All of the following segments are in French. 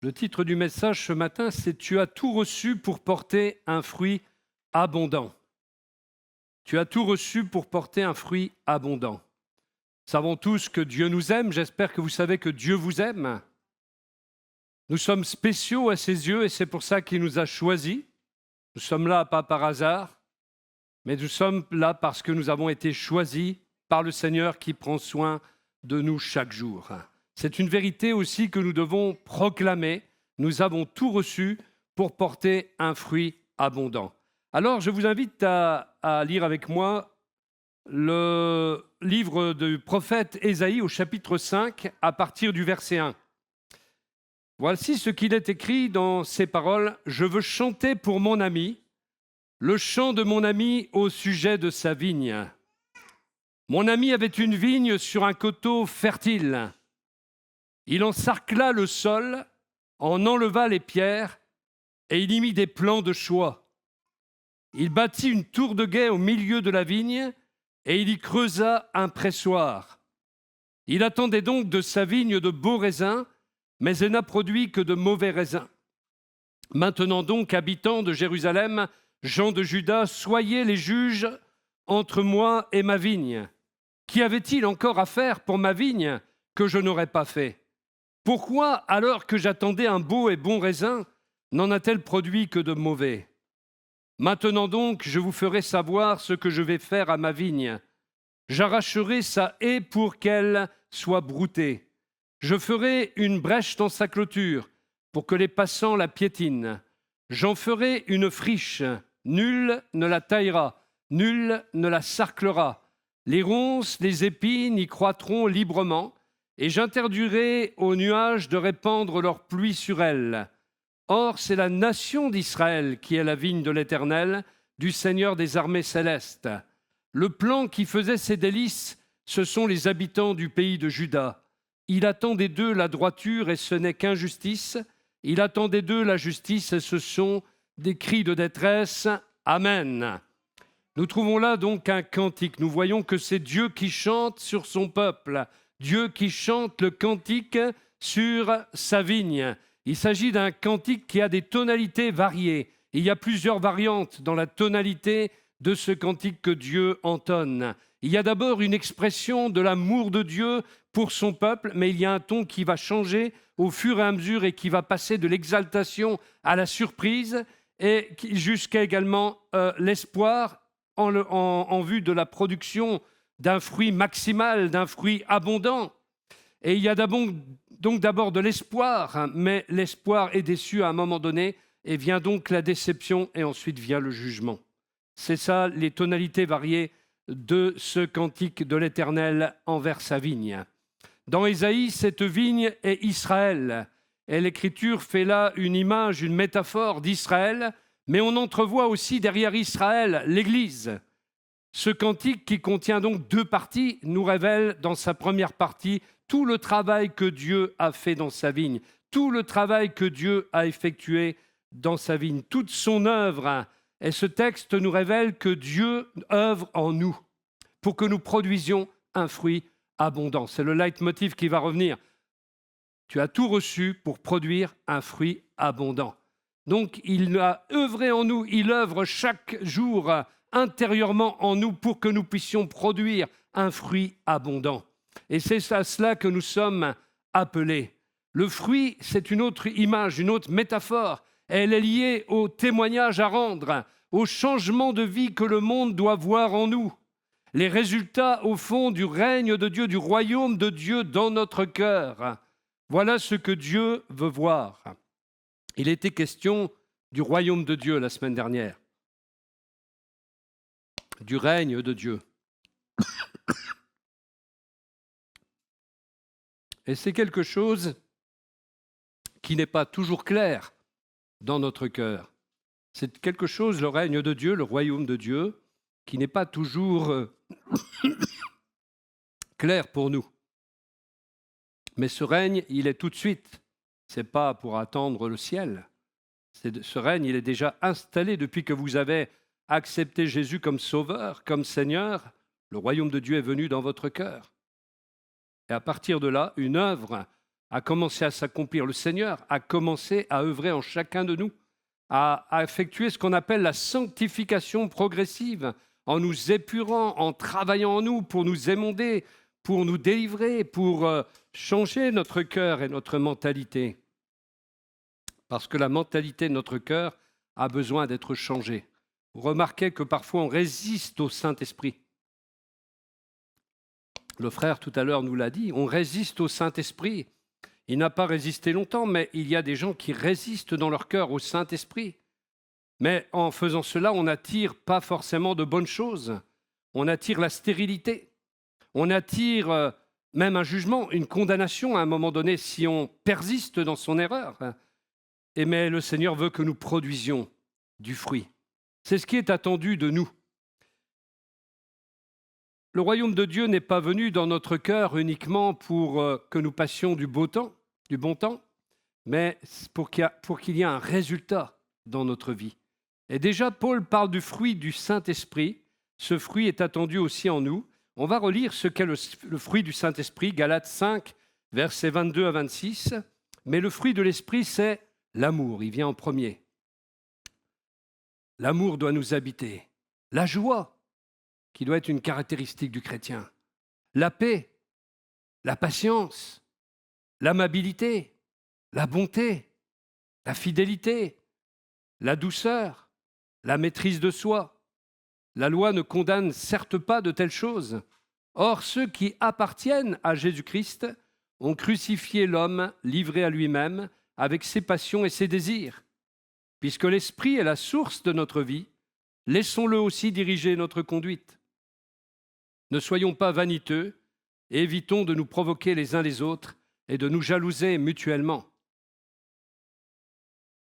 Le titre du message ce matin, c'est « Tu as tout reçu pour porter un fruit abondant ». Tu as tout reçu pour porter un fruit abondant. Nous savons tous que Dieu nous aime. J'espère que vous savez que Dieu vous aime. Nous sommes spéciaux à ses yeux et c'est pour ça qu'il nous a choisis. Nous sommes là pas par hasard, mais nous sommes là parce que nous avons été choisis par le Seigneur qui prend soin de nous chaque jour. C'est une vérité aussi que nous devons proclamer. Nous avons tout reçu pour porter un fruit abondant. Alors, je vous invite à lire avec moi le livre du prophète Ésaïe au chapitre 5, à partir du verset 1. Voici ce qu'il est écrit dans ces paroles. « Je veux chanter pour mon ami, le chant de mon ami au sujet de sa vigne. Mon ami avait une vigne sur un coteau fertile. Il encercla le sol, en enleva les pierres, et il y mit des plants de choix. Il bâtit une tour de guet au milieu de la vigne, et il y creusa un pressoir. Il attendait donc de sa vigne de beaux raisins, mais elle n'a produit que de mauvais raisins. Maintenant donc, habitants de Jérusalem, gens de Juda, soyez les juges entre moi et ma vigne. Qu'y avait-il encore à faire pour ma vigne que je n'aurais pas fait ? Pourquoi, alors que j'attendais un beau et bon raisin, n'en a-t-elle produit que de mauvais ? Maintenant donc, je vous ferai savoir ce que je vais faire à ma vigne. J'arracherai sa haie pour qu'elle soit broutée. Je ferai une brèche dans sa clôture pour que les passants la piétinent. J'en ferai une friche. Nul ne la taillera, nul ne la sarclera. Les ronces, les épines y croîtront librement, et j'interdirai aux nuages de répandre leur pluie sur elle. Or, c'est la nation d'Israël qui est la vigne de l'Éternel, du Seigneur des armées célestes. Le plan qui faisait ses délices, ce sont les habitants du pays de Juda. Il attendait d'eux la droiture, et ce n'est qu'injustice. Il attendait d'eux la justice, et ce sont des cris de détresse. Amen. Nous trouvons là donc un cantique. Nous voyons que c'est Dieu qui chante sur son peuple. Dieu qui chante le cantique sur sa vigne. Il s'agit d'un cantique qui a des tonalités variées. Il y a plusieurs variantes dans la tonalité de ce cantique que Dieu entonne. Il y a d'abord une expression de l'amour de Dieu pour son peuple, mais il y a un ton qui va changer au fur et à mesure et qui va passer de l'exaltation à la surprise et jusqu'à également l'espoir en vue de la production d'un fruit maximal, d'un fruit abondant. Et il y a donc d'abord de l'espoir, mais l'espoir est déçu à un moment donné, et vient donc la déception, et ensuite vient le jugement. C'est ça, les tonalités variées de ce cantique de l'Éternel envers sa vigne. Dans Ésaïe, cette vigne est Israël, et l'Écriture fait là une image, une métaphore d'Israël, mais on entrevoit aussi derrière Israël l'Église. Ce cantique, qui contient donc deux parties, nous révèle dans sa première partie tout le travail que Dieu a fait dans sa vigne, tout le travail que Dieu a effectué dans sa vigne, toute son œuvre. Et ce texte nous révèle que Dieu œuvre en nous pour que nous produisions un fruit abondant. C'est le leitmotiv qui va revenir. Tu as tout reçu pour produire un fruit abondant. Donc, il a œuvré en nous, il œuvre chaque jour intérieurement en nous pour que nous puissions produire un fruit abondant. Et c'est à cela que nous sommes appelés. Le fruit, c'est une autre image, une autre métaphore. Elle est liée au témoignage à rendre, au changement de vie que le monde doit voir en nous. Les résultats, au fond, du règne de Dieu, du royaume de Dieu dans notre cœur. Voilà ce que Dieu veut voir. Il était question du royaume de Dieu la semaine dernière, du règne de Dieu. Et c'est quelque chose qui n'est pas toujours clair dans notre cœur. C'est quelque chose, le règne de Dieu, le royaume de Dieu, qui n'est pas toujours clair pour nous. Mais ce règne, il est tout de suite. Ce n'est pas pour attendre le ciel. Ce règne, il est déjà installé depuis que vous avez accepté Jésus comme sauveur, comme Seigneur. Le royaume de Dieu est venu dans votre cœur. Et à partir de là, une œuvre a commencé à s'accomplir. Le Seigneur a commencé à œuvrer en chacun de nous, à effectuer ce qu'on appelle la sanctification progressive, en nous épurant, en travaillant en nous pour nous émonder, pour nous délivrer, pour changer notre cœur et notre mentalité. Parce que la mentalité de notre cœur a besoin d'être changée. Vous remarquez que parfois on résiste au Saint-Esprit. Le frère tout à l'heure nous l'a dit, on résiste au Saint-Esprit. Il n'a pas résisté longtemps, mais il y a des gens qui résistent dans leur cœur au Saint-Esprit. Mais en faisant cela, on n'attire pas forcément de bonnes choses. On attire la stérilité. On attire même un jugement, une condamnation à un moment donné si on persiste dans son erreur. Mais le Seigneur veut que nous produisions du fruit. C'est ce qui est attendu de nous. Le royaume de Dieu n'est pas venu dans notre cœur uniquement pour que nous passions du bon temps, mais pour qu'il y ait un résultat dans notre vie. Et déjà, Paul parle du fruit du Saint-Esprit. Ce fruit est attendu aussi en nous. On va relire ce qu'est le fruit du Saint-Esprit, Galates 5, versets 22 à 26. Mais le fruit de l'Esprit, c'est l'amour. Il vient en premier. L'amour doit nous habiter. La joie, qui doit être une caractéristique du chrétien. La paix, la patience, l'amabilité, la bonté, la fidélité, la douceur, la maîtrise de soi. La loi ne condamne certes pas de telles choses. Or, ceux qui appartiennent à Jésus-Christ ont crucifié l'homme livré à lui-même avec ses passions et ses désirs. Puisque l'Esprit est la source de notre vie, laissons-le aussi diriger notre conduite. Ne soyons pas vaniteux et évitons de nous provoquer les uns les autres et de nous jalouser mutuellement.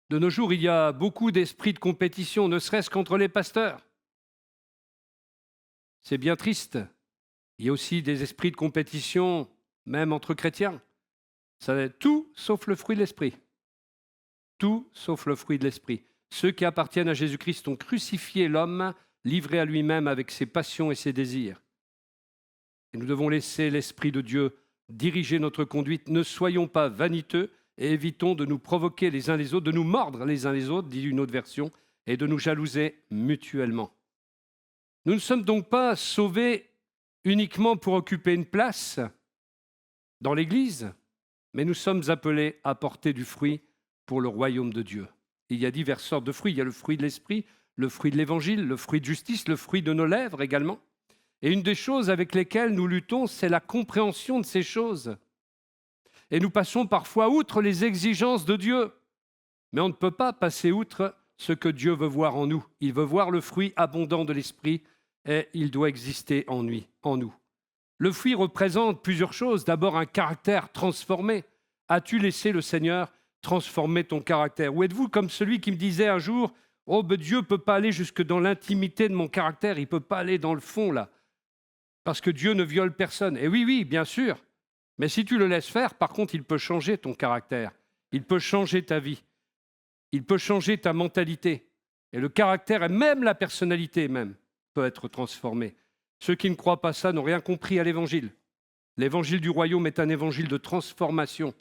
De nos jours, il y a beaucoup d'esprits de compétition, ne serait-ce qu'entre les pasteurs. C'est bien triste. Il y a aussi des esprits de compétition, même entre chrétiens. C'est tout sauf le fruit de l'esprit. Tout sauf le fruit de l'esprit. Ceux qui appartiennent à Jésus-Christ ont crucifié l'homme, livré à lui-même avec ses passions et ses désirs. Et nous devons laisser l'Esprit de Dieu diriger notre conduite. Ne soyons pas vaniteux et évitons de nous provoquer les uns les autres, de nous mordre les uns les autres, dit une autre version, et de nous jalouser mutuellement. Nous ne sommes donc pas sauvés uniquement pour occuper une place dans l'Église, mais nous sommes appelés à porter du fruit pour le royaume de Dieu. Il y a diverses sortes de fruits. Il y a le fruit de l'Esprit, le fruit de l'Évangile, le fruit de justice, le fruit de nos lèvres également. Et une des choses avec lesquelles nous luttons, c'est la compréhension de ces choses. Et nous passons parfois outre les exigences de Dieu. Mais on ne peut pas passer outre ce que Dieu veut voir en nous. Il veut voir le fruit abondant de l'Esprit et il doit exister en nous. Le fruit représente plusieurs choses. D'abord, un caractère transformé. As-tu laissé le Seigneur transformer ton caractère? Ou êtes-vous comme celui qui me disait un jour, « Oh, ben Dieu ne peut pas aller jusque dans l'intimité de mon caractère, il ne peut pas aller dans le fond, là, parce que Dieu ne viole personne. » Et oui, bien sûr, mais si tu le laisses faire, par contre, il peut changer ton caractère, il peut changer ta vie, il peut changer ta mentalité. Et le caractère et même la personnalité même peut être transformé. Ceux qui ne croient pas ça n'ont rien compris à l'Évangile. L'Évangile du royaume est un évangile de transformation,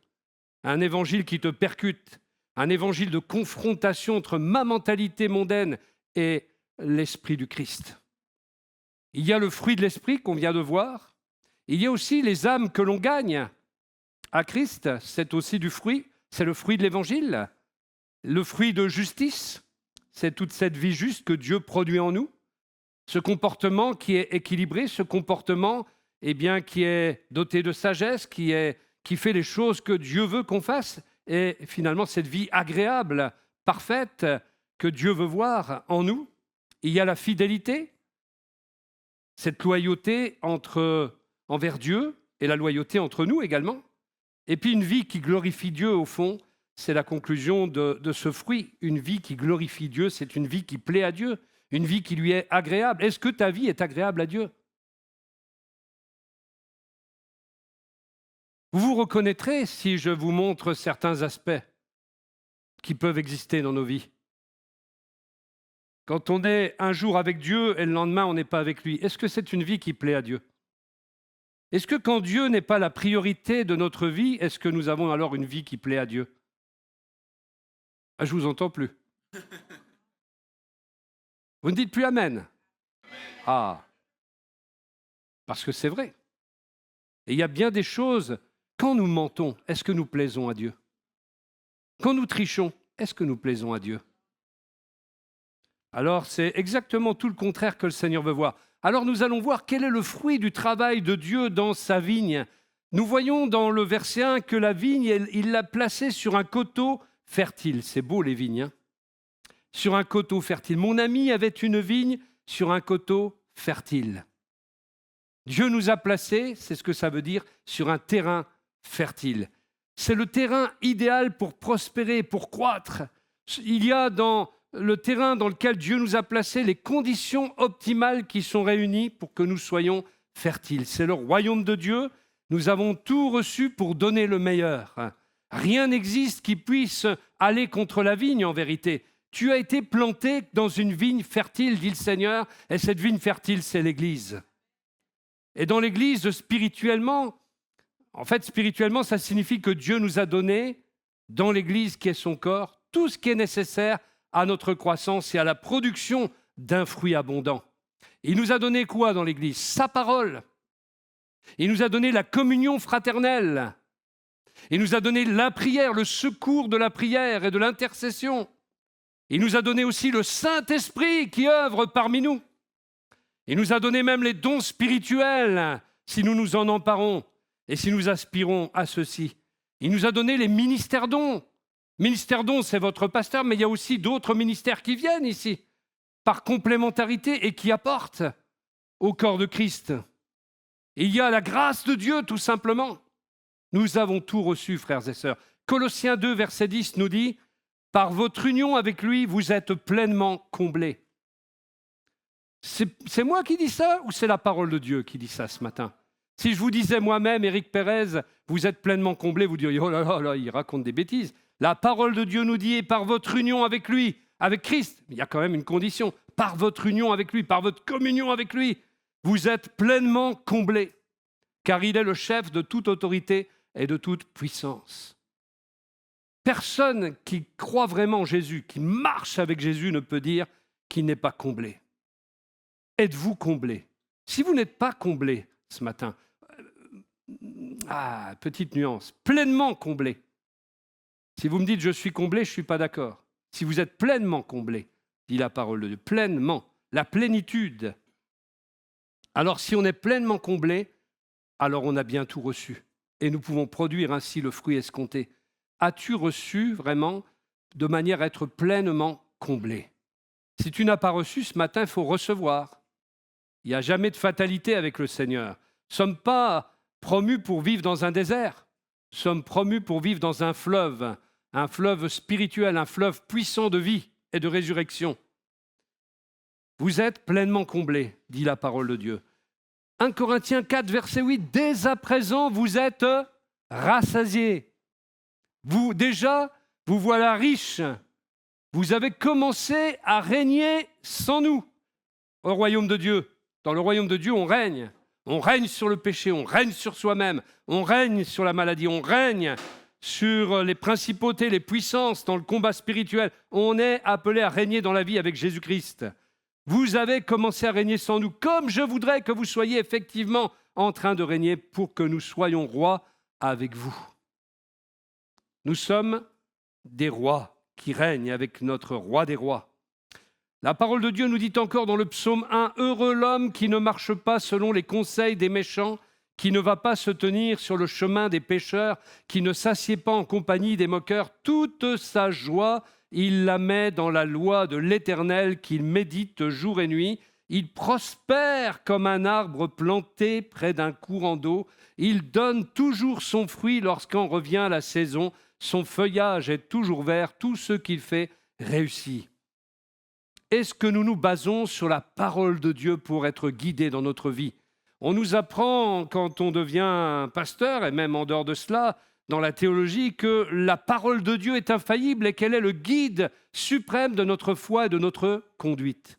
un évangile qui te percute, un évangile de confrontation entre ma mentalité mondaine et l'Esprit du Christ. Il y a le fruit de l'Esprit qu'on vient de voir. Il y a aussi les âmes que l'on gagne à Christ. C'est aussi du fruit. C'est le fruit de l'Évangile. Le fruit de justice, c'est toute cette vie juste que Dieu produit en nous. Ce comportement qui est équilibré, ce comportement qui est doté de sagesse, qui fait les choses que Dieu veut qu'on fasse. Et finalement, cette vie agréable, parfaite, que Dieu veut voir en nous. Il y a la fidélité, cette loyauté envers Dieu et la loyauté entre nous également. Et puis une vie qui glorifie Dieu, au fond, c'est la conclusion de ce fruit. Une vie qui glorifie Dieu, c'est une vie qui plaît à Dieu, une vie qui lui est agréable. Est-ce que ta vie est agréable à Dieu? Vous vous reconnaîtrez si je vous montre certains aspects qui peuvent exister dans nos vies. Quand on est un jour avec Dieu et le lendemain on n'est pas avec lui, est-ce que c'est une vie qui plaît à Dieu? Est-ce que quand Dieu n'est pas la priorité de notre vie, est-ce que nous avons alors une vie qui plaît à Dieu? Ah, je vous entends plus. Vous ne dites plus Amen. Ah, parce que c'est vrai. Et il y a bien des choses, quand nous mentons, est-ce que nous plaisons à Dieu? Quand nous trichons, est-ce que nous plaisons à Dieu? Alors c'est exactement tout le contraire que le Seigneur veut voir. Alors nous allons voir quel est le fruit du travail de Dieu dans sa vigne. Nous voyons dans le verset 1 que la vigne, il l'a placée sur un coteau fertile. C'est beau les vignes, hein? Sur un coteau fertile. Mon ami avait une vigne sur un coteau fertile. Dieu nous a placés, c'est ce que ça veut dire, sur un terrain fertile. C'est le terrain idéal pour prospérer, pour croître. Il y a dans le terrain dans lequel Dieu nous a placés les conditions optimales qui sont réunies pour que nous soyons fertiles. C'est le royaume de Dieu. Nous avons tout reçu pour donner le meilleur. Rien n'existe qui puisse aller contre la vigne en vérité. Tu as été planté dans une vigne fertile, dit le Seigneur, et cette vigne fertile, c'est l'Église. Et dans l'Église, spirituellement, ça signifie que Dieu nous a donné, dans l'Église qui est son corps, tout ce qui est nécessaire à notre croissance et à la production d'un fruit abondant. Il nous a donné quoi dans l'Église? Sa parole. Il nous a donné la communion fraternelle. Il nous a donné la prière, le secours de la prière et de l'intercession. Il nous a donné aussi le Saint-Esprit qui œuvre parmi nous. Il nous a donné même les dons spirituels, si nous nous en emparons et si nous aspirons à ceci. Il nous a donné les ministères dons. Ministère dons, c'est votre pasteur, mais il y a aussi d'autres ministères qui viennent ici, par complémentarité et qui apportent au corps de Christ. Il y a la grâce de Dieu, tout simplement. Nous avons tout reçu, frères et sœurs. Colossiens 2, verset 10 nous dit « Par votre union avec lui, vous êtes pleinement comblés. » C'est moi qui dis ça ou c'est la parole de Dieu qui dit ça ce matin? Si je vous disais moi-même, Éric Pérez, vous êtes pleinement comblé, vous diriez « Oh là là, là, il raconte des bêtises. » La parole de Dieu nous dit « Et par votre union avec lui, avec Christ, il y a quand même une condition, par votre union avec lui, par votre communion avec lui, vous êtes pleinement comblés, car il est le chef de toute autorité et de toute puissance. » Personne qui croit vraiment en Jésus, qui marche avec Jésus, ne peut dire qu'il n'est pas comblé. Êtes-vous comblé? Si vous n'êtes pas comblé ce matin, petite nuance, pleinement comblé. Si vous me dites « je suis comblé », je ne suis pas d'accord. Si vous êtes pleinement comblé, dit la parole de Dieu, pleinement, la plénitude. Alors si on est pleinement comblé, alors on a bien tout reçu. Et nous pouvons produire ainsi le fruit escompté. As-tu reçu vraiment de manière à être pleinement comblé? Si tu n'as pas reçu ce matin, il faut recevoir. Il n'y a jamais de fatalité avec le Seigneur. Nous ne sommes pas promus pour vivre dans un désert. Nous sommes promus pour vivre dans un fleuve spirituel, un fleuve puissant de vie et de résurrection. Vous êtes pleinement comblés, dit la parole de Dieu. 1 Corinthiens 4, verset 8, « Dès à présent, vous êtes rassasiés. Vous voilà riches. Vous avez commencé à régner sans nous au royaume de Dieu. » Dans le royaume de Dieu, on règne. On règne sur le péché, on règne sur soi-même, on règne sur la maladie, on règne sur les principautés, les puissances, dans le combat spirituel. On est appelé à régner dans la vie avec Jésus-Christ. Vous avez commencé à régner sans nous, comme je voudrais que vous soyez effectivement en train de régner pour que nous soyons rois avec vous. Nous sommes des rois qui règnent avec notre roi des rois. La parole de Dieu nous dit encore dans le psaume 1, « Heureux l'homme qui ne marche pas selon les conseils des méchants, qui ne va pas se tenir sur le chemin des pécheurs, qui ne s'assied pas en compagnie des moqueurs. Toute sa joie, il la met dans la loi de l'Éternel, qu'il médite jour et nuit. Il prospère comme un arbre planté près d'un courant d'eau. Il donne toujours son fruit lorsqu'en revient la saison. Son feuillage est toujours vert. Tout ce qu'il fait réussit. » Est-ce que nous nous basons sur la parole de Dieu pour être guidés dans notre vie? On nous apprend, quand on devient pasteur, et même en dehors de cela, dans la théologie, que la parole de Dieu est infaillible et qu'elle est le guide suprême de notre foi et de notre conduite.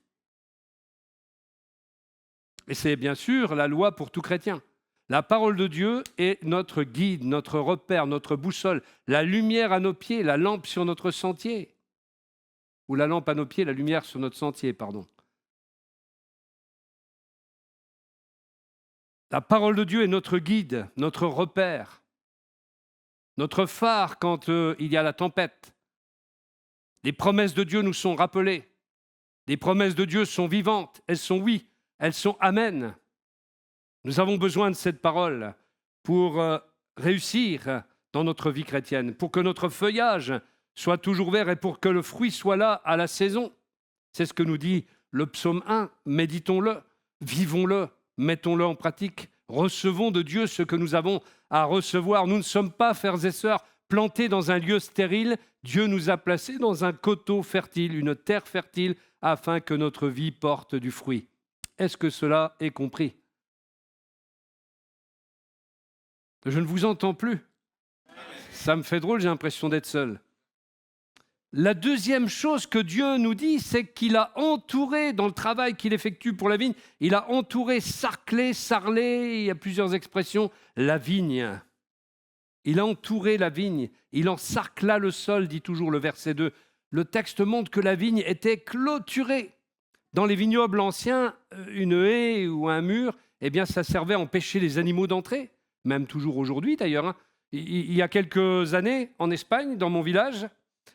Et c'est bien sûr la loi pour tout chrétien. La parole de Dieu est notre guide, notre repère, notre boussole, la lumière à nos pieds, la lampe sur notre sentier. Ou la lampe à nos pieds, la lumière sur notre sentier, pardon. La parole de Dieu est notre guide, notre repère, notre phare quand il y a la tempête. Les promesses de Dieu nous sont rappelées. Les promesses de Dieu sont vivantes, elles sont oui, elles sont amen. Nous avons besoin de cette parole pour réussir dans notre vie chrétienne, pour que notre feuillage soit toujours vert et pour que le fruit soit là à la saison. C'est ce que nous dit le psaume 1. Méditons-le, vivons-le, mettons-le en pratique, recevons de Dieu ce que nous avons à recevoir. Nous ne sommes pas, frères et sœurs, plantés dans un lieu stérile. Dieu nous a placés dans un coteau fertile, une terre fertile, afin que notre vie porte du fruit. Est-ce que cela est compris ? Je ne vous entends plus. Ça me fait drôle, j'ai l'impression d'être seul. La deuxième chose que Dieu nous dit, c'est qu'il a entouré, dans le travail qu'il effectue pour la vigne, il a entouré, sarclé, sarlé, il y a plusieurs expressions, la vigne. Il a entouré la vigne, il en sarcla le sol, dit toujours le verset 2. Le texte montre que la vigne était clôturée. Dans les vignobles anciens, une haie ou un mur, eh bien, ça servait à empêcher les animaux d'entrer, même toujours aujourd'hui d'ailleurs. Il y a quelques années, en Espagne, dans mon village,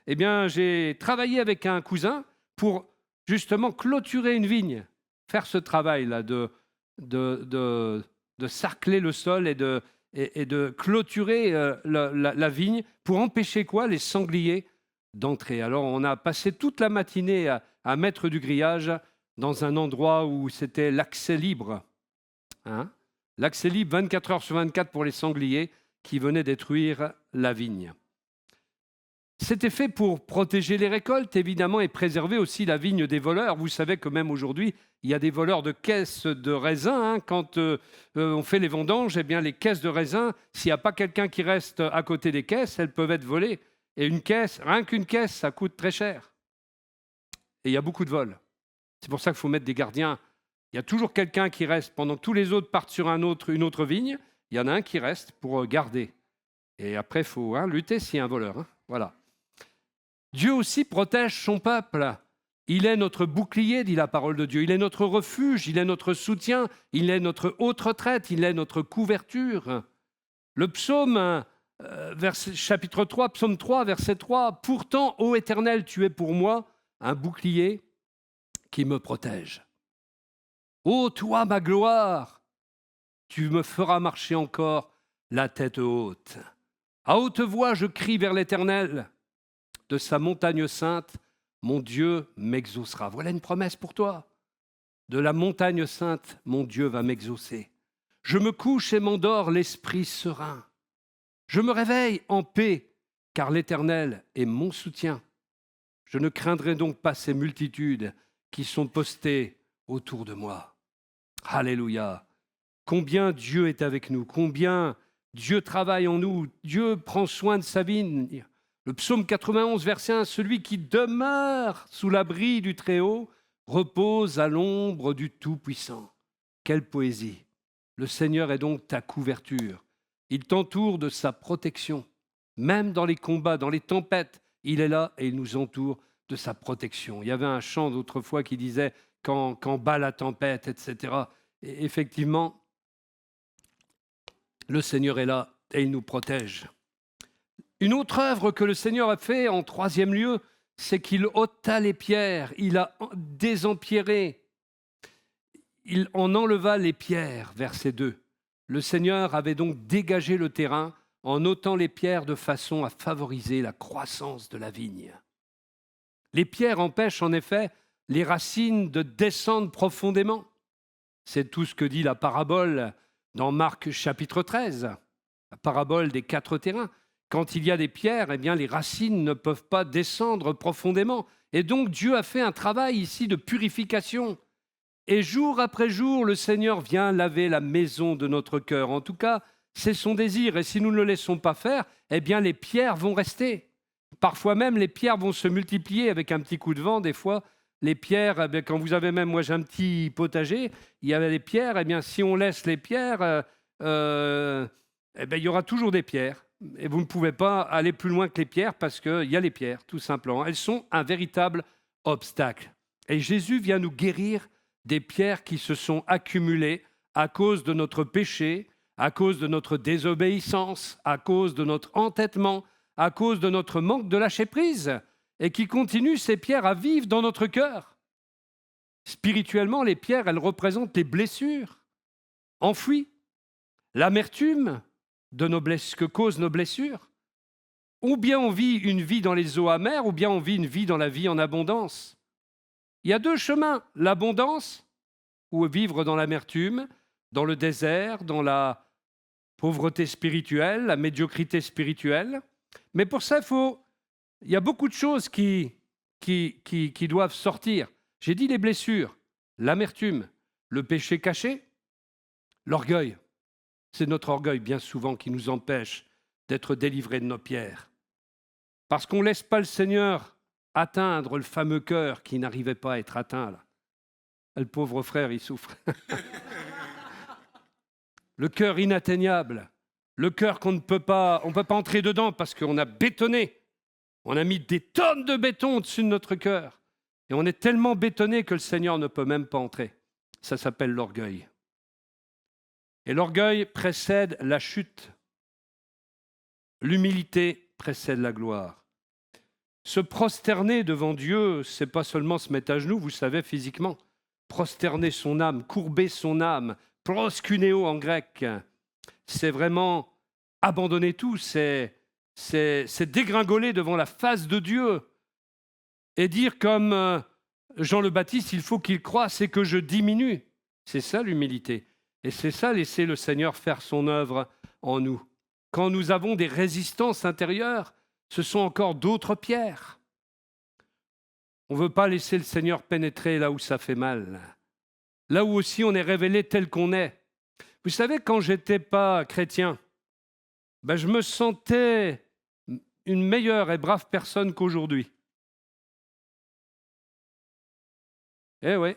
eh bien, j'ai travaillé avec un cousin pour justement clôturer une vigne, faire ce travail-là de sarcler le sol et de clôturer la vigne pour empêcher quoi ? Les sangliers d'entrer. Alors, on a passé toute la matinée à mettre du grillage dans un endroit où c'était l'accès libre. L'accès libre 24 heures sur 24 pour les sangliers qui venaient détruire la vigne. C'était fait pour protéger les récoltes, évidemment, et préserver aussi la vigne des voleurs. Vous savez que même aujourd'hui, il y a des voleurs de caisses de raisins. Quand on fait les vendanges, eh bien, les caisses de raisins, s'il n'y a pas quelqu'un qui reste à côté des caisses, elles peuvent être volées. Et une caisse, rien qu'une caisse, ça coûte très cher. Et il y a beaucoup de vols. C'est pour ça qu'il faut mettre des gardiens. Il y a toujours quelqu'un qui reste pendant que tous les autres partent sur une autre vigne. Il y en a un qui reste pour garder. Et après, il faut lutter s'il y a un voleur. Voilà. Dieu aussi protège son peuple. Il est notre bouclier, dit la parole de Dieu. Il est notre refuge, il est notre soutien, il est notre haute retraite, il est notre couverture. Le psaume, chapitre 3, psaume 3, verset 3. « Pourtant, ô Éternel, tu es pour moi un bouclier qui me protège. Ô toi, ma gloire, tu me feras marcher encore la tête haute. À haute voix, je crie vers l'Éternel. De sa montagne sainte, mon Dieu m'exaucera. » Voilà une promesse pour toi. De la montagne sainte, mon Dieu va m'exaucer. Je me couche et m'endors l'esprit serein. Je me réveille en paix, car l'Éternel est mon soutien. Je ne craindrai donc pas ces multitudes qui sont postées autour de moi. Alléluia. Combien Dieu est avec nous, combien Dieu travaille en nous, Dieu prend soin de sa vigne. Le psaume 91, verset 1, « Celui qui demeure sous l'abri du Très-Haut repose à l'ombre du Tout-Puissant. » Quelle poésie! Le Seigneur est donc ta couverture. Il t'entoure de sa protection. Même dans les combats, dans les tempêtes, il est là et il nous entoure de sa protection. Il y avait un chant d'autrefois qui disait « Quand bat la tempête », etc. Et effectivement, le Seigneur est là et il nous protège. Une autre œuvre que le Seigneur a fait en troisième lieu, c'est qu'il ôta les pierres, il a désempierré, il en enleva les pierres, verset 2. Le Seigneur avait donc dégagé le terrain en ôtant les pierres de façon à favoriser la croissance de la vigne. Les pierres empêchent en effet les racines de descendre profondément. C'est tout ce que dit la parabole dans Marc chapitre 13, la parabole des 4 terrains. Quand il y a des pierres, eh bien, les racines ne peuvent pas descendre profondément. Et donc, Dieu a fait un travail ici de purification. Et jour après jour, le Seigneur vient laver la maison de notre cœur. En tout cas, c'est son désir. Et si nous ne le laissons pas faire, eh bien, les pierres vont rester. Parfois même, les pierres vont se multiplier avec un petit coup de vent. Des fois, les pierres, eh bien, quand vous avez même, moi j'ai un petit potager, il y avait des pierres, eh bien, si on laisse les pierres, il y aura toujours des pierres. Et vous ne pouvez pas aller plus loin que les pierres parce qu'il y a les pierres, tout simplement. Elles sont un véritable obstacle. Et Jésus vient nous guérir des pierres qui se sont accumulées à cause de notre péché, à cause de notre désobéissance, à cause de notre entêtement, à cause de notre manque de lâcher prise, et qui continuent, ces pierres, à vivre dans notre cœur. Spirituellement, les pierres, elles représentent les blessures enfouies, l'amertume de que causent nos blessures. Ou bien on vit une vie dans les eaux amères, ou bien on vit une vie dans la vie en abondance. Il y a deux chemins, l'abondance, ou vivre dans l'amertume, dans le désert, dans la pauvreté spirituelle, la médiocrité spirituelle. Mais pour ça, il y a beaucoup de choses qui doivent sortir. J'ai dit les blessures, l'amertume, le péché caché, l'orgueil. C'est notre orgueil, bien souvent, qui nous empêche d'être délivrés de nos pierres. Parce qu'on ne laisse pas le Seigneur atteindre le fameux cœur qui n'arrivait pas à être atteint. Là. Le pauvre frère, il souffre. Le cœur inatteignable, le cœur on ne peut pas entrer dedans parce qu'on a bétonné. On a mis des tonnes de béton au-dessus de notre cœur. Et on est tellement bétonné que le Seigneur ne peut même pas entrer. Ça s'appelle l'orgueil. Et l'orgueil précède la chute. L'humilité précède la gloire. Se prosterner devant Dieu, c'est pas seulement se mettre à genoux, vous savez, physiquement. Prosterner son âme, courber son âme, proskuneo en grec, c'est vraiment abandonner tout, c'est dégringoler devant la face de Dieu et dire comme Jean le Baptiste, il faut qu'il croisse et que je diminue. C'est ça l'humilité. Et c'est ça, laisser le Seigneur faire son œuvre en nous. Quand nous avons des résistances intérieures, ce sont encore d'autres pierres. On ne veut pas laisser le Seigneur pénétrer là où ça fait mal. Là où aussi on est révélé tel qu'on est. Vous savez, quand je n'étais pas chrétien, je me sentais une meilleure et brave personne qu'aujourd'hui. Eh oui.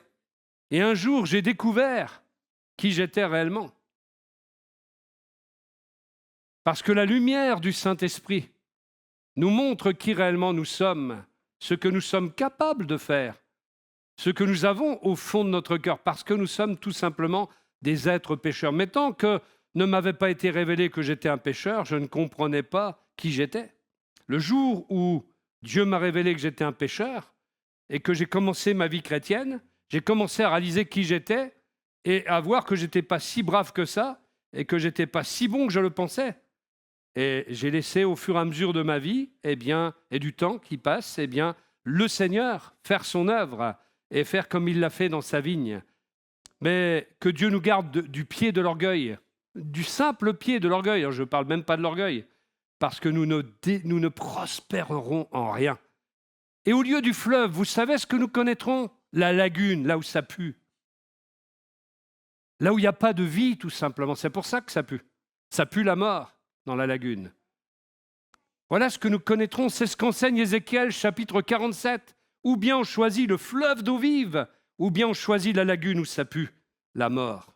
Et un jour, j'ai découvert qui j'étais réellement. Parce que la lumière du Saint-Esprit nous montre qui réellement nous sommes, ce que nous sommes capables de faire, ce que nous avons au fond de notre cœur, parce que nous sommes tout simplement des êtres pécheurs. Mais tant que ne m'avait pas été révélé que j'étais un pécheur, je ne comprenais pas qui j'étais. Le jour où Dieu m'a révélé que j'étais un pécheur et que j'ai commencé ma vie chrétienne, j'ai commencé à réaliser qui j'étais et à voir que je n'étais pas si brave que ça et que je n'étais pas si bon que je le pensais. Et j'ai laissé au fur et à mesure de ma vie et du temps qui passe, le Seigneur faire son œuvre et faire comme il l'a fait dans sa vigne. Mais que Dieu nous garde du pied de l'orgueil, du simple pied de l'orgueil. Alors, je ne parle même pas de l'orgueil, parce que nous ne prospérerons en rien. Et au lieu du fleuve, vous savez ce que nous connaîtrons? La lagune, là où ça pue. Là où il n'y a pas de vie, tout simplement. C'est pour ça que ça pue. Ça pue la mort dans la lagune. Voilà ce que nous connaîtrons. C'est ce qu'enseigne Ézéchiel, chapitre 47. Ou bien on choisit le fleuve d'eau vive, ou bien on choisit la lagune où ça pue, la mort.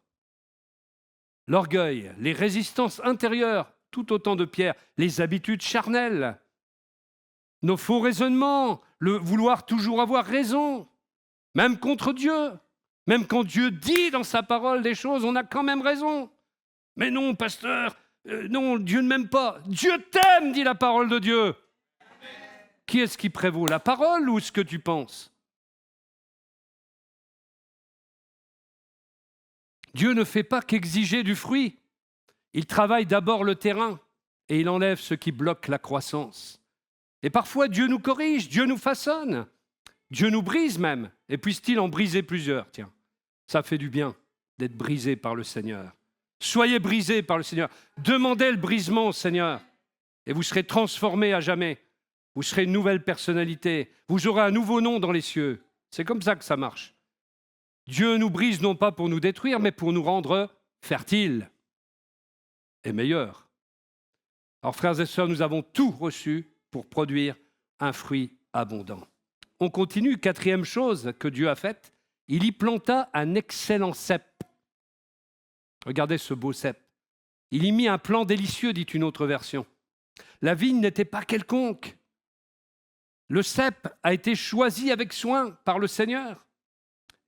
L'orgueil, les résistances intérieures, tout autant de pierres, les habitudes charnelles, nos faux raisonnements, le vouloir toujours avoir raison, même contre Dieu. Même quand Dieu dit dans sa parole des choses, on a quand même raison. Mais non, pasteur, non, Dieu ne m'aime pas. Dieu t'aime, dit la parole de Dieu. Qui est-ce qui prévaut, la parole ou ce que tu penses? Dieu ne fait pas qu'exiger du fruit. Il travaille d'abord le terrain et il enlève ce qui bloque la croissance. Et parfois, Dieu nous corrige, Dieu nous façonne, Dieu nous brise même. Et puisse-t-il en briser plusieurs? Tiens, ça fait du bien d'être brisé par le Seigneur. Soyez brisés par le Seigneur. Demandez le brisement au Seigneur et vous serez transformés à jamais. Vous serez une nouvelle personnalité. Vous aurez un nouveau nom dans les cieux. C'est comme ça que ça marche. Dieu nous brise non pas pour nous détruire, mais pour nous rendre fertiles et meilleurs. Alors, frères et sœurs, nous avons tout reçu pour produire un fruit abondant. On continue, quatrième chose que Dieu a faite, il y planta un excellent cep. Regardez ce beau cep. Il y mit un plan délicieux, dit une autre version. La vigne n'était pas quelconque. Le cep a été choisi avec soin par le Seigneur.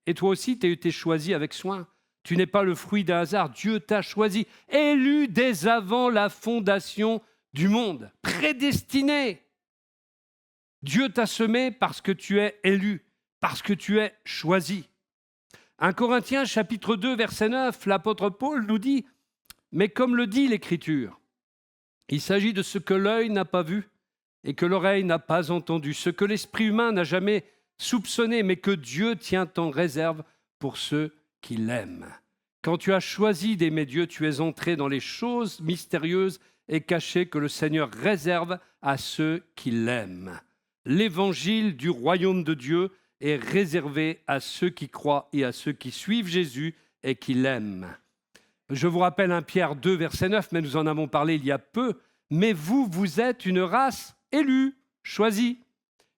Et toi aussi, tu as été choisi avec soin. Tu n'es pas le fruit d'un hasard. Dieu t'a choisi, élu dès avant la fondation du monde, prédestiné. Dieu t'a semé parce que tu es élu, parce que tu es choisi. 1 Corinthiens chapitre 2, verset 9, l'apôtre Paul nous dit « Mais comme le dit l'Écriture, il s'agit de ce que l'œil n'a pas vu et que l'oreille n'a pas entendu, ce que l'esprit humain n'a jamais soupçonné, mais que Dieu tient en réserve pour ceux qui l'aiment. Quand tu as choisi d'aimer Dieu, tu es entré dans les choses mystérieuses et cachées que le Seigneur réserve à ceux qui l'aiment. L'évangile du royaume de Dieu est réservé à ceux qui croient et à ceux qui suivent Jésus et qui l'aiment. » Je vous rappelle 1 Pierre 2, verset 9, mais nous en avons parlé il y a peu. « Mais vous, vous êtes une race élue, choisie,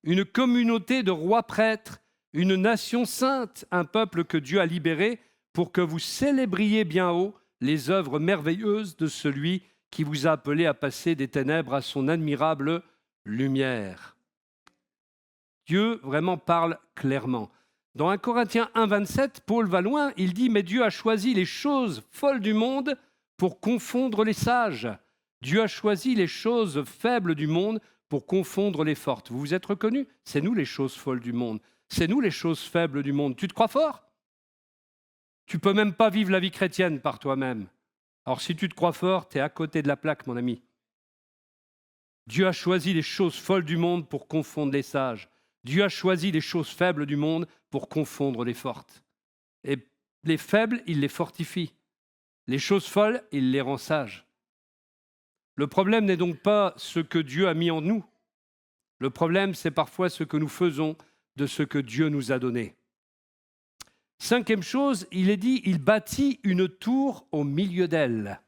une communauté de rois prêtres, une nation sainte, un peuple que Dieu a libéré pour que vous célébriez bien haut les œuvres merveilleuses de celui qui vous a appelé à passer des ténèbres à son admirable lumière. » Dieu vraiment parle clairement. Dans 1 Corinthiens 1, 27, Paul va loin, il dit « Mais Dieu a choisi les choses folles du monde pour confondre les sages. Dieu a choisi les choses faibles du monde pour confondre les fortes. » Vous vous êtes reconnus? C'est nous les choses folles du monde. C'est nous les choses faibles du monde. Tu te crois fort? Tu ne peux même pas vivre la vie chrétienne par toi-même. Alors si tu te crois fort, tu es à côté de la plaque, mon ami. Dieu a choisi les choses folles du monde pour confondre les sages. Dieu a choisi les choses faibles du monde pour confondre les fortes. Et les faibles, il les fortifie. Les choses folles, il les rend sages. Le problème n'est donc pas ce que Dieu a mis en nous. Le problème, c'est parfois ce que nous faisons de ce que Dieu nous a donné. Cinquième chose, il est dit, il bâtit une tour au milieu d'elle.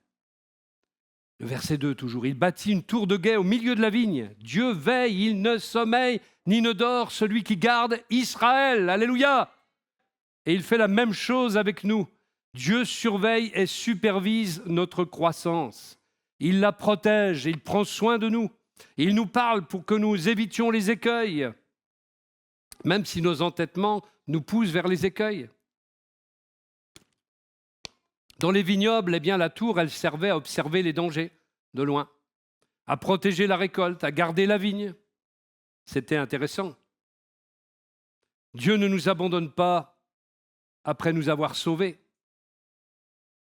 Le verset 2 toujours, il bâtit une tour de guet au milieu de la vigne. Dieu veille, il ne sommeille ni ne dort, celui qui garde Israël. Alléluia. Et il fait la même chose avec nous. Dieu surveille et supervise notre croissance. Il la protège, il prend soin de nous. Il nous parle pour que nous évitions les écueils, même si nos entêtements nous poussent vers les écueils. Dans les vignobles, eh bien, la tour, elle servait à observer les dangers de loin, à protéger la récolte, à garder la vigne. C'était intéressant. Dieu ne nous abandonne pas après nous avoir sauvés.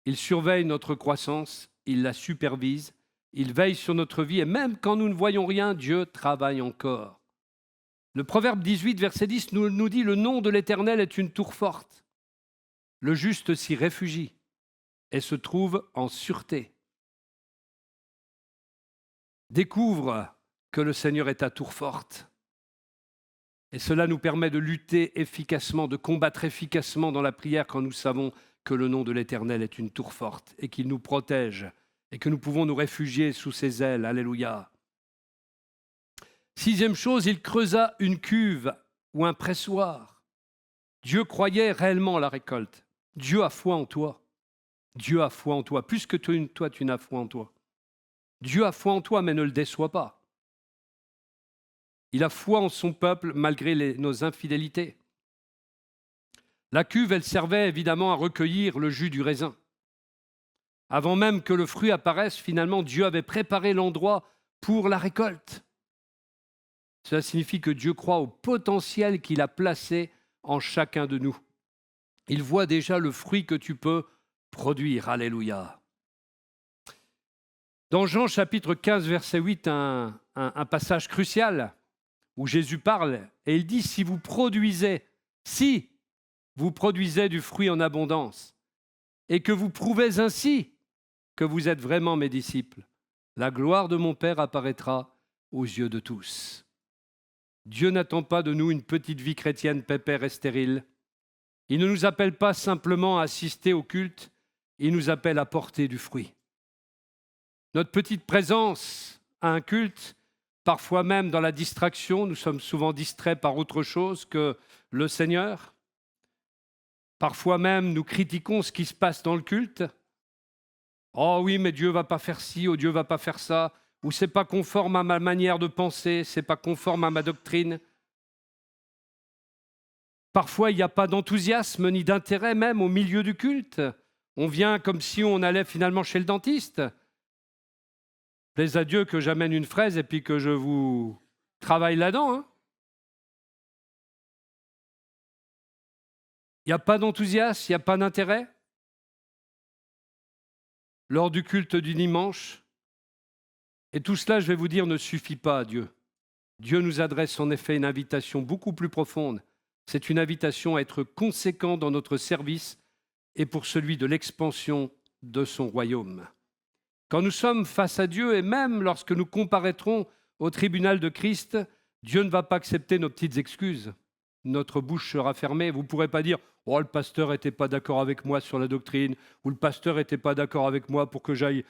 Il surveille notre croissance, il la supervise, il veille sur notre vie et même quand nous ne voyons rien, Dieu travaille encore. Le Proverbe 18, verset 10 nous dit « Le nom de l'Éternel est une tour forte. Le juste s'y réfugie et se trouve en sûreté. » Découvre que le Seigneur est ta tour forte. Et cela nous permet de lutter efficacement, de combattre efficacement dans la prière quand nous savons que le nom de l'Éternel est une tour forte et qu'il nous protège et que nous pouvons nous réfugier sous ses ailes. Alléluia. Sixième chose, il creusa une cuve ou un pressoir. Dieu croyait réellement à la récolte. Dieu a foi en toi. Dieu a foi en toi, plus que toi, tu n'as foi en toi. Dieu a foi en toi, mais ne le déçois pas. Il a foi en son peuple malgré nos infidélités. La cuve, elle servait évidemment à recueillir le jus du raisin. Avant même que le fruit apparaisse, finalement, Dieu avait préparé l'endroit pour la récolte. Cela signifie que Dieu croit au potentiel qu'il a placé en chacun de nous. Il voit déjà le fruit que tu peux produire. Alléluia. Dans Jean chapitre 15, verset 8, un passage crucial où Jésus parle et il dit « Si vous produisez du fruit en abondance et que vous prouvez ainsi que vous êtes vraiment mes disciples, la gloire de mon Père apparaîtra aux yeux de tous. » Dieu n'attend pas de nous une petite vie chrétienne pépère et stérile. Il ne nous appelle pas simplement à assister au culte, il nous appelle à porter du fruit. Notre petite présence à un culte, parfois même dans la distraction, nous sommes souvent distraits par autre chose que le Seigneur. Parfois même, nous critiquons ce qui se passe dans le culte. Oh oui, mais Dieu va pas faire ci, ou Dieu va pas faire ça, ou c'est pas conforme à ma manière de penser, c'est pas conforme à ma doctrine. Parfois, il n'y a pas d'enthousiasme ni d'intérêt même au milieu du culte. On vient comme si on allait finalement chez le dentiste. Plaise à Dieu que j'amène une fraise et puis que je vous travaille là-dedans. Hein. Il n'y a pas d'enthousiasme, il n'y a pas d'intérêt. Lors du culte du dimanche. Et tout cela, je vais vous dire, ne suffit pas à Dieu. Dieu nous adresse en effet une invitation beaucoup plus profonde. C'est une invitation à être conséquent dans notre service et pour celui de l'expansion de son royaume. Quand nous sommes face à Dieu et même lorsque nous comparaîtrons au tribunal de Christ, Dieu ne va pas accepter nos petites excuses. Notre bouche sera fermée. Vous ne pourrez pas dire « Oh, le pasteur n'était pas d'accord avec moi sur la doctrine » ou « Le pasteur n'était pas d'accord avec moi pour que j'aille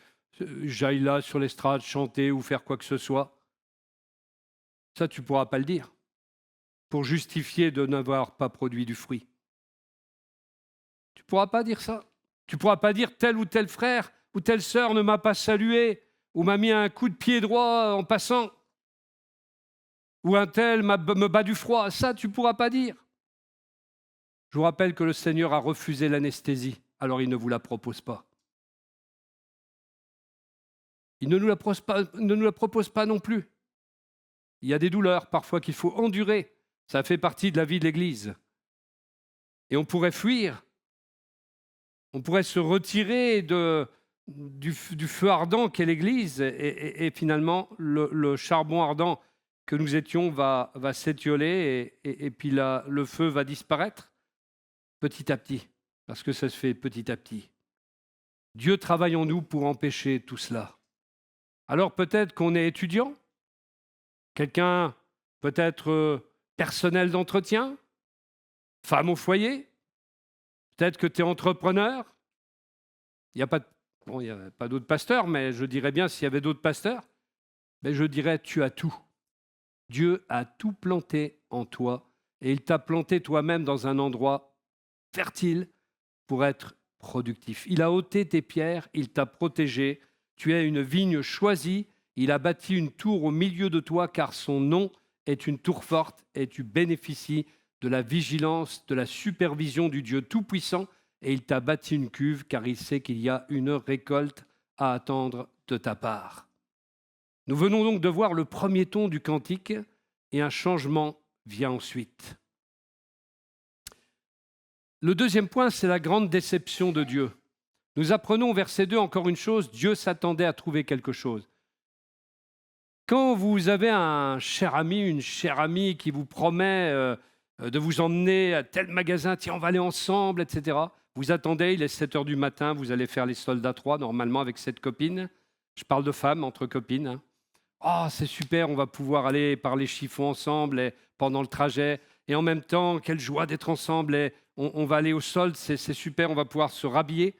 là sur l'estrade chanter ou faire quoi que ce soit. » Ça, tu ne pourras pas le dire pour justifier de n'avoir pas produit du fruit. Tu ne pourras pas dire ça. Tu ne pourras pas dire tel ou tel frère ou telle sœur ne m'a pas salué ou m'a mis un coup de pied droit en passant ou un tel me bat du froid. Ça, tu ne pourras pas dire. Je vous rappelle que le Seigneur a refusé l'anesthésie, alors il ne vous la propose pas. Il ne nous la propose pas non plus. Il y a des douleurs parfois qu'il faut endurer. Ça fait partie de la vie de l'Église. Et on pourrait fuir. On pourrait se retirer du feu ardent qu'est l'Église. Et finalement, le charbon ardent que nous étions va s'étioler et puis le feu va disparaître petit à petit. Parce que ça se fait petit à petit. Dieu travaille en nous pour empêcher tout cela. Alors peut-être qu'on est étudiant, quelqu'un peut-être personnel d'entretien, femme au foyer, peut-être que tu es entrepreneur. Il n'y a pas d'autres pasteurs, mais je dirais bien s'il y avait d'autres pasteurs, mais je dirais tu as tout. Dieu a tout planté en toi et il t'a planté toi-même dans un endroit fertile pour être productif. Il a ôté tes pierres, il t'a protégé. Tu es une vigne choisie. Il a bâti une tour au milieu de toi car son nom est une tour forte et tu bénéficies de la vigilance, de la supervision du Dieu Tout-Puissant et il t'a bâti une cuve car il sait qu'il y a une récolte à attendre de ta part. Nous venons donc de voir le premier ton du cantique et un changement vient ensuite. Le deuxième point, c'est la grande déception de Dieu. Nous apprenons au verset 2 encore une chose, Dieu s'attendait à trouver quelque chose. Quand vous avez un cher ami, une chère amie qui vous promet de vous emmener à tel magasin, tiens, on va aller ensemble, etc. Vous attendez, il est 7 heures du matin, vous allez faire les soldes à 3, normalement avec cette copine. Je parle de femmes, entre copines. Hein. Oh, c'est super, on va pouvoir aller parler chiffon ensemble et pendant le trajet. Et en même temps, quelle joie d'être ensemble. Et on va aller au solde, c'est super, on va pouvoir se rhabiller.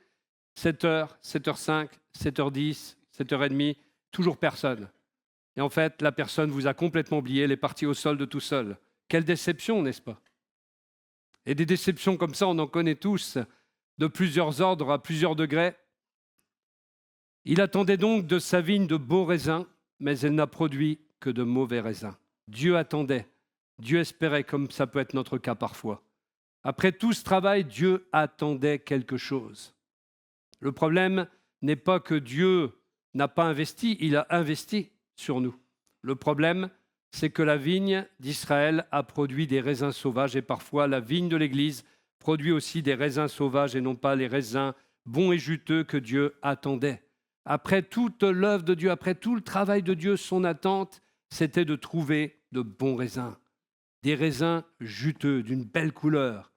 7h, 7h05, 7h10, 7h30, toujours personne. Et en fait, la personne vous a complètement oublié, elle est partie au solde tout seul. Quelle déception, n'est-ce pas? Et des déceptions comme ça, on en connaît tous, de plusieurs ordres, à plusieurs degrés. Il attendait donc de sa vigne de beaux raisins, mais elle n'a produit que de mauvais raisins. Dieu attendait, Dieu espérait, comme ça peut être notre cas parfois. Après tout ce travail, Dieu attendait quelque chose. Le problème n'est pas que Dieu n'a pas investi, il a investi sur nous. Le problème, c'est que la vigne d'Israël a produit des raisins sauvages et parfois la vigne de l'Église produit aussi des raisins sauvages et non pas les raisins bons et juteux que Dieu attendait. Après toute l'œuvre de Dieu, après tout le travail de Dieu, son attente, c'était de trouver de bons raisins, des raisins juteux, d'une belle couleur.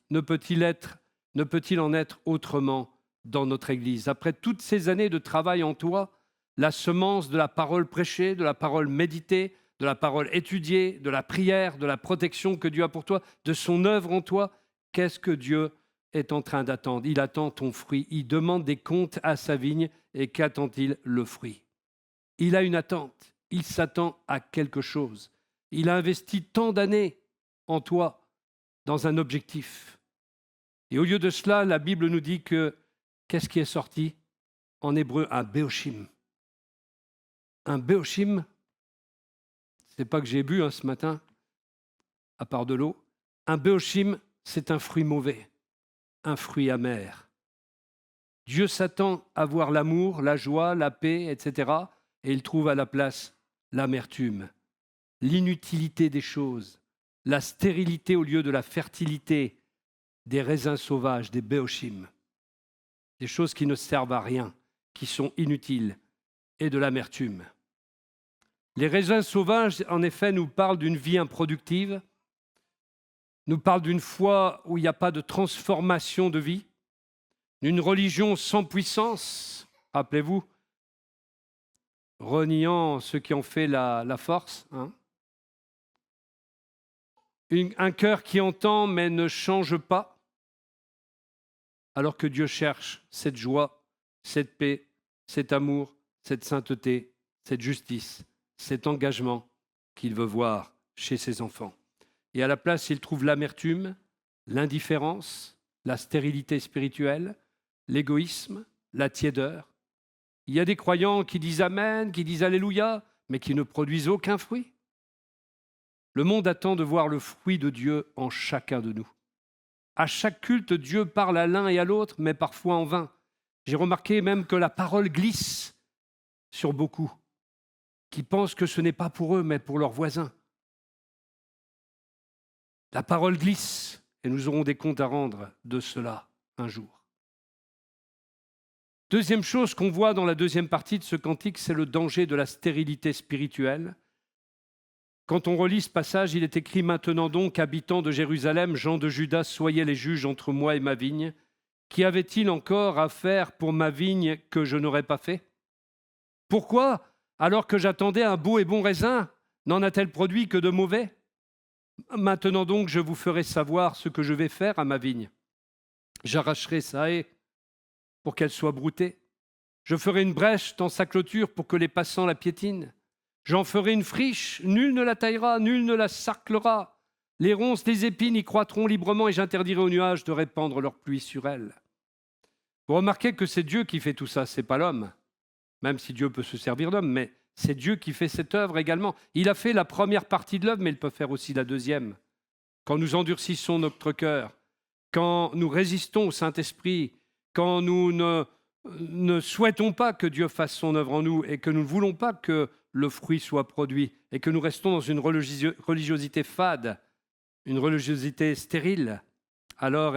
Ne peut-il en être autrement dans notre Église? Après toutes ces années de travail en toi, la semence de la parole prêchée, de la parole méditée, de la parole étudiée, de la prière, de la protection que Dieu a pour toi, de son œuvre en toi, qu'est-ce que Dieu est en train d'attendre? Il attend ton fruit. Il demande des comptes à sa vigne. Et qu'attend-il? Le fruit. Il a une attente. Il s'attend à quelque chose. Il a investi tant d'années en toi dans un objectif. Et au lieu de cela, la Bible nous dit que qu'est-ce qui est sorti? en hébreu un béochim. Un béochim, c'est pas que j'ai bu ce matin, à part de l'eau. Un béochim, c'est un fruit mauvais, un fruit amer. Dieu s'attend à voir l'amour, la joie, la paix, etc. Et il trouve à la place l'amertume, l'inutilité des choses, la stérilité au lieu de la fertilité, des raisins sauvages, des béochim, des choses qui ne servent à rien, qui sont inutiles, et de l'amertume. Les raisins sauvages, en effet, nous parlent d'une vie improductive, nous parlent d'une foi où il n'y a pas de transformation de vie, d'une religion sans puissance, rappelez-vous, reniant ceux qui ont fait la force, un cœur qui entend mais ne change pas, alors que Dieu cherche cette joie, cette paix, cet amour, cette sainteté, cette justice, cet engagement qu'il veut voir chez ses enfants. Et à la place, il trouve l'amertume, l'indifférence, la stérilité spirituelle, l'égoïsme, la tiédeur. Il y a des croyants qui disent Amen, qui disent Alléluia, mais qui ne produisent aucun fruit. Le monde attend de voir le fruit de Dieu en chacun de nous. À chaque culte, Dieu parle à l'un et à l'autre, mais parfois en vain. J'ai remarqué même que la parole glisse sur beaucoup, qui pensent que ce n'est pas pour eux, mais pour leurs voisins. La parole glisse, et nous aurons des comptes à rendre de cela un jour. Deuxième chose qu'on voit dans la deuxième partie de ce cantique, c'est le danger de la stérilité spirituelle. Quand on relit ce passage, il est écrit « Maintenant donc, habitants de Jérusalem, gens de Juda, soyez les juges entre moi et ma vigne. Qu'y avait-il encore à faire pour ma vigne que je n'aurais pas fait? Pourquoi, alors que j'attendais un beau et bon raisin, n'en a-t-elle produit que de mauvais? Maintenant donc, je vous ferai savoir ce que je vais faire à ma vigne. J'arracherai sa haie pour qu'elle soit broutée. Je ferai une brèche dans sa clôture pour que les passants la piétinent. J'en ferai une friche, nul ne la taillera, nul ne la sarclera. Les ronces, les épines y croîtront librement et j'interdirai aux nuages de répandre leur pluie sur elles. » Vous remarquez que c'est Dieu qui fait tout ça, c'est pas l'homme. Même si Dieu peut se servir d'homme, mais c'est Dieu qui fait cette œuvre également. Il a fait la première partie de l'œuvre, mais il peut faire aussi la deuxième. Quand nous endurcissons notre cœur, quand nous résistons au Saint-Esprit, quand nous ne souhaitons pas que Dieu fasse son œuvre en nous et que nous ne voulons pas que le fruit soit produit et que nous restons dans une religiosité fade, une religiosité stérile, alors,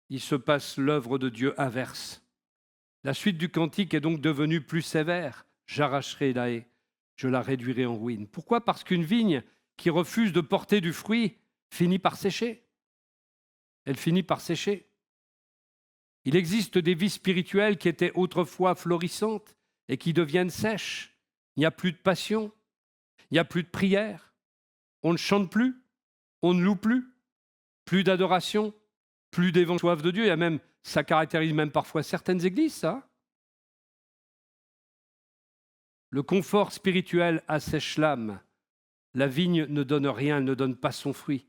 il se passe l'œuvre de Dieu inverse. La suite du cantique est donc devenue plus sévère. J'arracherai la haie, je la réduirai en ruine. Pourquoi? Parce qu'une vigne qui refuse de porter du fruit finit par sécher. Elle finit par sécher. Il existe des vies spirituelles qui étaient autrefois florissantes et qui deviennent sèches. Il n'y a plus de passion, il n'y a plus de prière, on ne chante plus, on ne loue plus, plus d'adoration, plus d'évangile de Dieu. Il y a même, ça caractérise même parfois certaines églises, ça. Le confort spirituel assèche l'âme. La vigne ne donne rien, elle ne donne pas son fruit.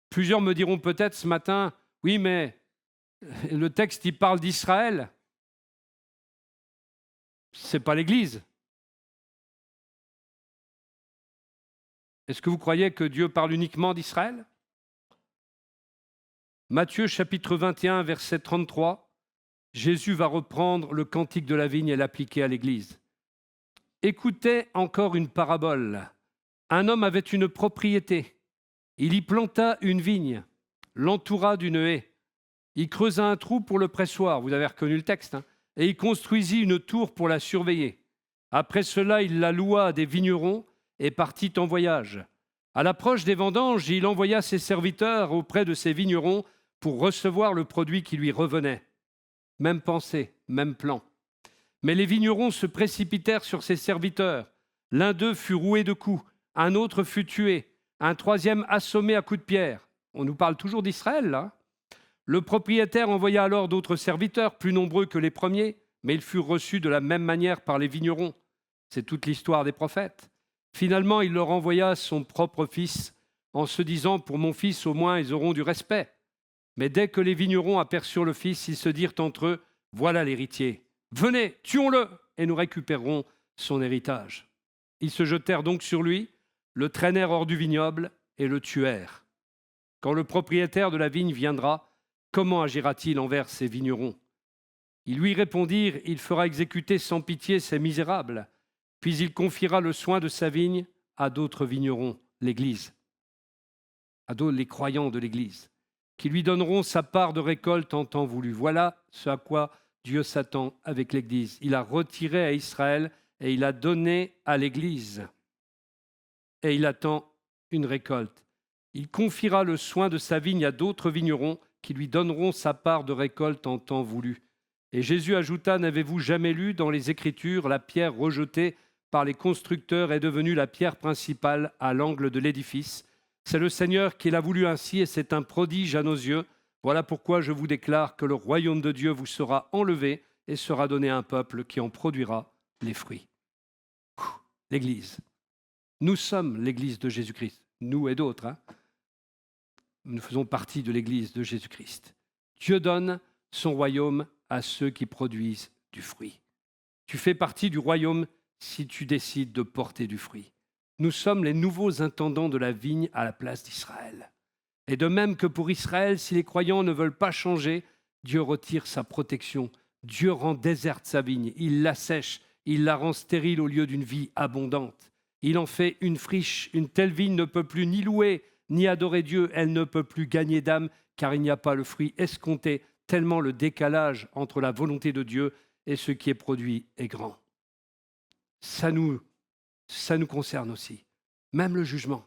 Plusieurs me diront peut-être ce matin, oui, mais le texte, il parle d'Israël. Ce n'est pas l'Église. Est-ce que vous croyez que Dieu parle uniquement d'Israël? Matthieu chapitre 21, verset 33, Jésus va reprendre le cantique de la vigne et l'appliquer à l'Église. Écoutez encore une parabole. Un homme avait une propriété. Il y planta une vigne, l'entoura d'une haie. Il creusa un trou pour le pressoir, vous avez reconnu le texte, et il construisit une tour pour la surveiller. Après cela, il la loua à des vignerons et partit en voyage. À l'approche des vendanges, il envoya ses serviteurs auprès de ces vignerons pour recevoir le produit qui lui revenait. Même pensée, même plan. Mais les vignerons se précipitèrent sur ses serviteurs. L'un d'eux fut roué de coups, un autre fut tué, un troisième assommé à coups de pierre. On nous parle toujours d'Israël, là. Le propriétaire envoya alors d'autres serviteurs, plus nombreux que les premiers, mais ils furent reçus de la même manière par les vignerons. C'est toute l'histoire des prophètes. Finalement, il leur envoya son propre fils, en se disant « Pour mon fils, au moins, ils auront du respect ». Mais dès que les vignerons aperçurent le fils, ils se dirent entre eux « Voilà l'héritier, Venez, tuons-le, et nous récupérerons son héritage. » Ils se jetèrent donc sur lui, le traînèrent hors du vignoble et le tuèrent. Quand le propriétaire de la vigne viendra, comment agira-t-il envers ses vignerons? Ils lui répondirent, « Il fera exécuter sans pitié ces misérables. » Puis il confiera le soin de sa vigne à d'autres vignerons, l'Église, à d'autres les croyants de l'Église, qui lui donneront sa part de récolte en temps voulu. Voilà ce à quoi Dieu s'attend avec l'Église. Il a retiré à Israël et il a donné à l'Église. Et il attend une récolte. Il confiera le soin de sa vigne à d'autres vignerons qui lui donneront sa part de récolte en temps voulu. Et Jésus ajouta, « N'avez-vous jamais lu dans les Écritures, la pierre rejetée par les constructeurs est devenue la pierre principale à l'angle de l'édifice. C'est le Seigneur qui l'a voulu ainsi et c'est un prodige à nos yeux. Voilà pourquoi je vous déclare que le royaume de Dieu vous sera enlevé et sera donné à un peuple qui en produira les fruits. » L'Église. Nous sommes l'Église de Jésus-Christ, nous et d'autres. Nous faisons partie de l'Église de Jésus-Christ. Dieu donne son royaume à ceux qui produisent du fruit. Tu fais partie du royaume si tu décides de porter du fruit. Nous sommes les nouveaux intendants de la vigne à la place d'Israël. Et de même que pour Israël, si les croyants ne veulent pas changer, Dieu retire sa protection. Dieu rend déserte sa vigne, il l'assèche, il la rend stérile au lieu d'une vie abondante. Il en fait une friche. Une telle vigne ne peut plus ni louer, ni adorer Dieu. Elle ne peut plus gagner d'âme, car il n'y a pas le fruit escompté, tellement le décalage entre la volonté de Dieu et ce qui est produit est grand. Ça nous concerne aussi, même le jugement,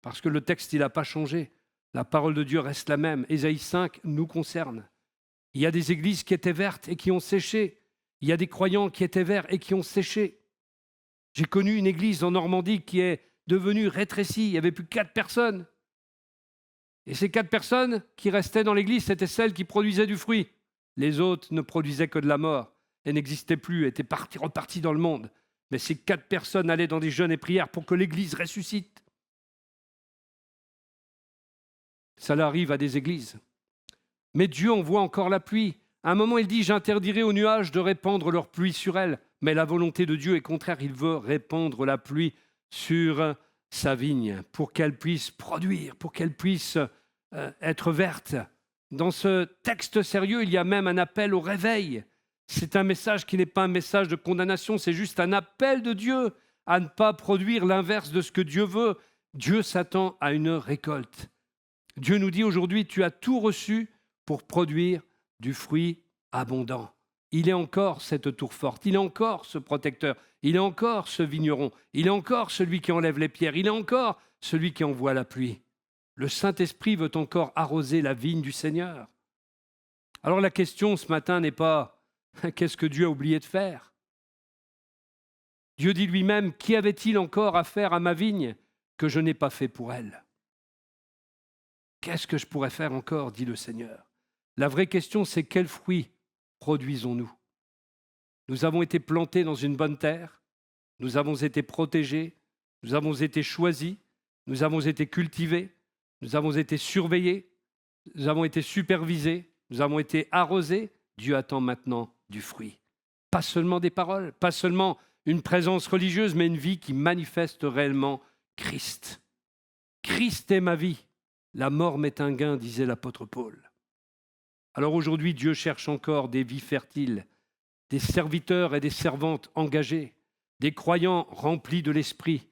parce que le texte, il n'a pas changé. La parole de Dieu reste la même. Ésaïe 5 nous concerne. Il y a des églises qui étaient vertes et qui ont séché. Il y a des croyants qui étaient verts et qui ont séché. J'ai connu une église en Normandie qui est devenue rétrécie. Il n'y avait plus que 4 personnes. Et ces 4 personnes qui restaient dans l'église, c'était celles qui produisaient du fruit. Les autres ne produisaient que de la mort et n'existaient plus, étaient repartis dans le monde. Mais ces 4 personnes allaient dans des jeûnes et prières pour que l'église ressuscite. Ça arrive à des églises. Mais Dieu envoie encore la pluie. À un moment, il dit « J'interdirai aux nuages de répandre leur pluie sur elle ». Mais la volonté de Dieu est contraire. Il veut répandre la pluie sur sa vigne pour qu'elle puisse produire, pour qu'elle puisse être verte. Dans ce texte sérieux, il y a même un appel au réveil. C'est un message qui n'est pas un message de condamnation, c'est juste un appel de Dieu à ne pas produire l'inverse de ce que Dieu veut. Dieu s'attend à une récolte. Dieu nous dit aujourd'hui, tu as tout reçu pour produire du fruit abondant. Il est encore cette tour forte, il est encore ce protecteur, il est encore ce vigneron, il est encore celui qui enlève les pierres, il est encore celui qui envoie la pluie. Le Saint-Esprit veut encore arroser la vigne du Seigneur. Alors la question ce matin n'est pas « qu'est-ce que Dieu a oublié de faire ?» Dieu dit lui-même « Qu'y avait-il encore à faire à ma vigne que je n'ai pas fait pour elle ?» Qu'est-ce que je pourrais faire encore, dit le Seigneur. La vraie question, c'est quels fruits produisons-nous? Nous avons été plantés dans une bonne terre, nous avons été protégés, nous avons été choisis, nous avons été cultivés, nous avons été surveillés, nous avons été supervisés, nous avons été arrosés. Dieu attend maintenant du fruit. Pas seulement des paroles, pas seulement une présence religieuse, mais une vie qui manifeste réellement Christ. Christ est ma vie. La mort m'est un gain, disait l'apôtre Paul. Alors aujourd'hui, Dieu cherche encore des vies fertiles, des serviteurs et des servantes engagés, des croyants remplis de l'Esprit,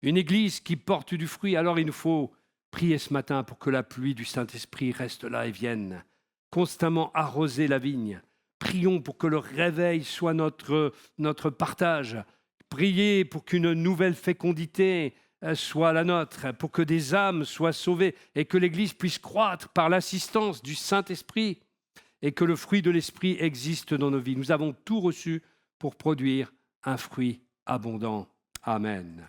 une Église qui porte du fruit. Alors il nous faut prier ce matin pour que la pluie du Saint-Esprit reste là et vienne constamment arroser la vigne. Prions pour que le réveil soit notre partage. Priez pour qu'une nouvelle fécondité soit la nôtre, pour que des âmes soient sauvées et que l'Église puisse croître par l'assistance du Saint-Esprit et que le fruit de l'Esprit existe dans nos vies. Nous avons tout reçu pour produire un fruit abondant. Amen.